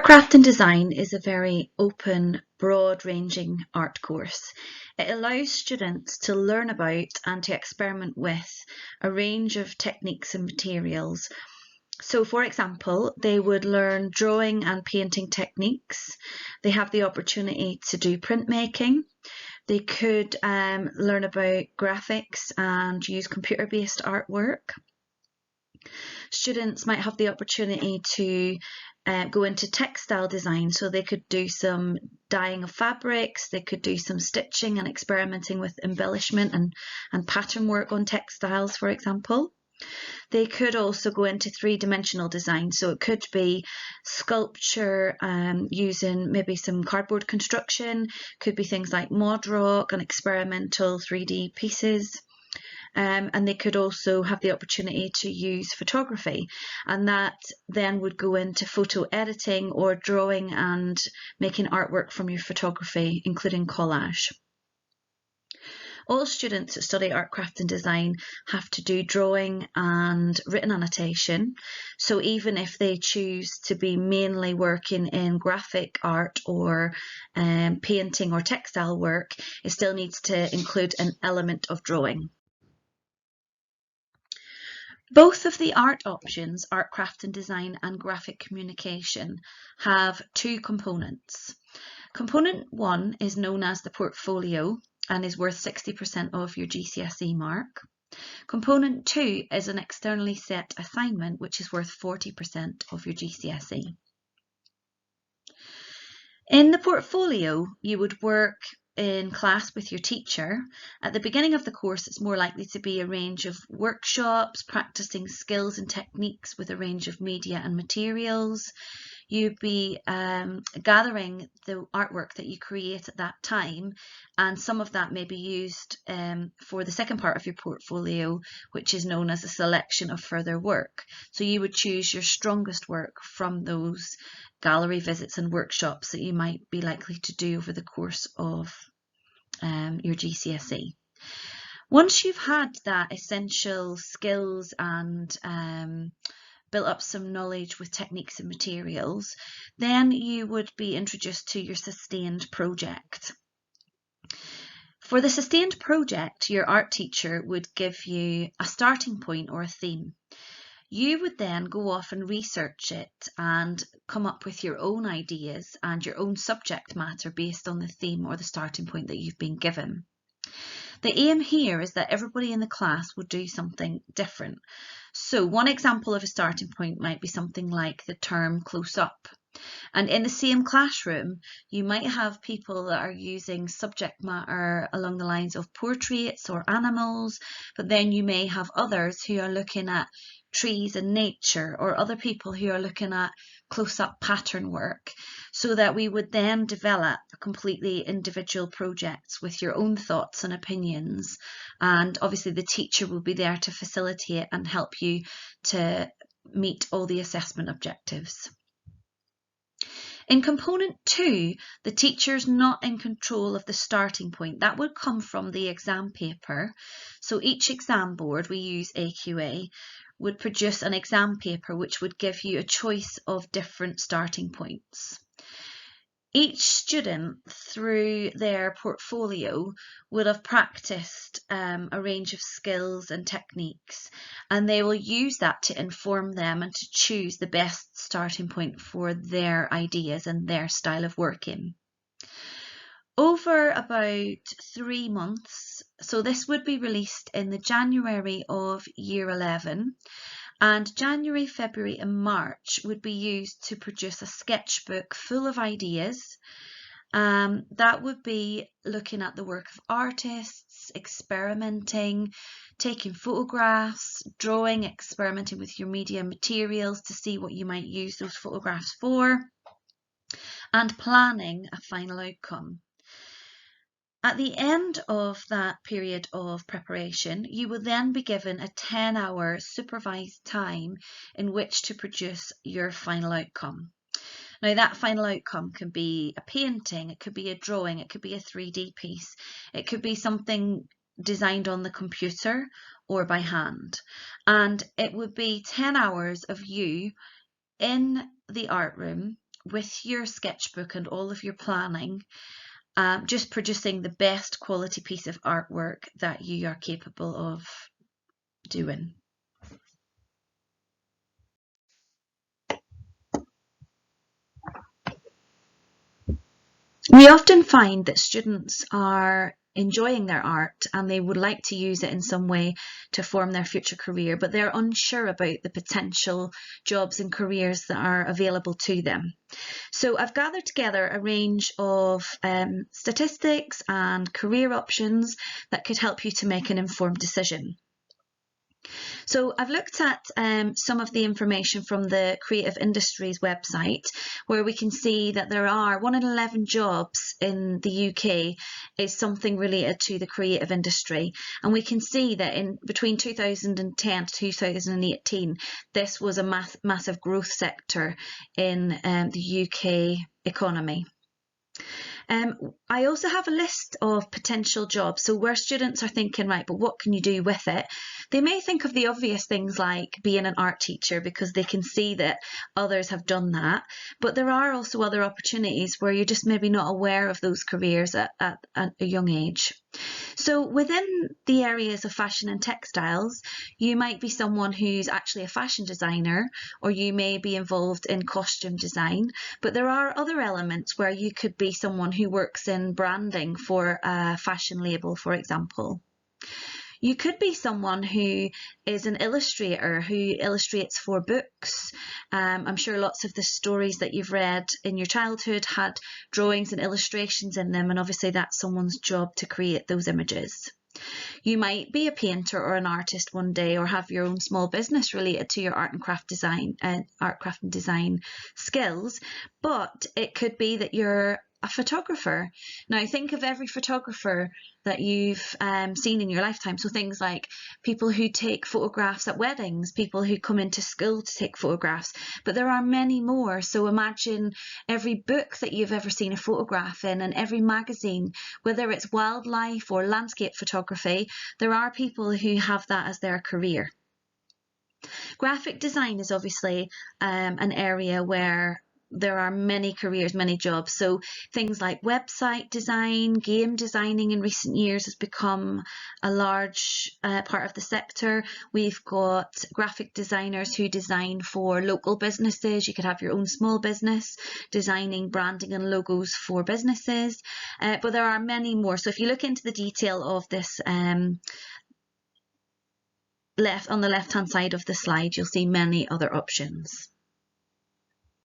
Craft and Design is a very open, broad-ranging art course. It allows students to learn about and to experiment with a range of techniques and materials. So, for example, they would learn drawing and painting techniques. They have the opportunity to do printmaking. They could learn about graphics and use computer-based artwork. Students might have the opportunity to go into textile design, so they could do some dyeing of fabrics, they could do some stitching and experimenting with embellishment and pattern work on textiles, for example. They could also go into three-dimensional design, so it could be sculpture using maybe some cardboard construction, could be things like mod rock and experimental 3D pieces. And they could also have the opportunity to use photography, and that then would go into photo editing or drawing and making artwork from your photography, including collage. All students that study art, craft and design have to do drawing and written annotation. So even if they choose to be mainly working in graphic art or painting or textile work, it still needs to include an element of drawing. Both of the art options, art, craft and design and graphic communication, have two components. Component 1 is known as the portfolio and is worth 60% of your GCSE mark. Component 2 is an externally set assignment which is worth 40% of your GCSE. In the portfolio, you would work in class with your teacher. At the beginning of the course, it's more likely to be a range of workshops, practicing skills and techniques with a range of media and materials. You'd be gathering the artwork that you create at that time, and some of that may be used for the second part of your portfolio, which is known as a selection of further work. So you would choose your strongest work from those gallery visits and workshops that you might be likely to do over the course of your GCSE. Once you've had that essential skills and built up some knowledge with techniques and materials, then you would be introduced to your sustained project. For the sustained project, your art teacher would give you a starting point or a theme. You would then go off and research it and come up with your own ideas and your own subject matter based on the theme or the starting point that you've been given. The aim here is that everybody in the class would do something different. So one example of a starting point might be something like the term close up. And in the same classroom, you might have people that are using subject matter along the lines of portraits or animals, but then you may have others who are looking at trees and nature, or other people who are looking at close-up pattern work, so that we would then develop completely individual projects with your own thoughts and opinions. And obviously the teacher will be there to facilitate and help you to meet all the assessment objectives. In component 2, the teacher's not in control of the starting point. That would come from the exam paper. So each exam board, we use AQA, would produce an exam paper which would give you a choice of different starting points. Each student, through their portfolio, would have practiced a range of skills and techniques, and they will use that to inform them and to choose the best starting point for their ideas and their style of working. Over about 3 months, so this would be released in the January of year 11, and January, February and March would be used to produce a sketchbook full of ideas. That would be looking at the work of artists, experimenting, taking photographs, drawing, experimenting with your media materials to see what you might use those photographs for, and planning a final outcome. At the end of that period of preparation, you will then be given a 10-hour supervised time in which to produce your final outcome. Now that final outcome can be a painting, it could be a drawing, it could be a 3D piece, it could be something designed on the computer or by hand. And it would be 10 hours of you in the art room with your sketchbook and all of your planning, just producing the best quality piece of artwork that you are capable of doing. We often find that students are enjoying their art and they would like to use it in some way to form their future career, but they're unsure about the potential jobs and careers that are available to them. So I've gathered together a range of statistics and career options that could help you to make an informed decision. So I've looked at some of the information from the Creative Industries website, where we can see that there are 1 in 11 jobs in the UK is something related to the creative industry. And we can see that in between 2010 to 2018, this was a massive growth sector in the UK economy. I also have a list of potential jobs. So where students are thinking, right, but what can you do with it? They may think of the obvious things like being an art teacher because they can see that others have done that. But there are also other opportunities where you're just maybe not aware of those careers at a young age. So within the areas of fashion and textiles, you might be someone who's actually a fashion designer, or you may be involved in costume design, but there are other elements where you could be someone who works in branding for a fashion label, for example. You could be someone who is an illustrator who illustrates for books. I'm sure lots of the stories that you've read in your childhood had drawings and illustrations in them, and obviously that's someone's job to create those images. You might be a painter or an artist one day, or have your own small business related to your art and craft design skills, but it could be that you're a photographer. Now think of every photographer that you've seen in your lifetime. So things like people who take photographs at weddings, people who come into school to take photographs, but there are many more. So imagine every book that you've ever seen a photograph in, and every magazine, whether it's wildlife or landscape photography, there are people who have that as their career. Graphic design is obviously an area where there are many careers, many jobs. So things like website design, game designing in recent years has become a large part of the sector. We've got graphic designers who design for local businesses. You could have your own small business designing branding and logos for businesses, but there are many more. So if you look into the detail of this on the left hand side of the slide, you'll see many other options.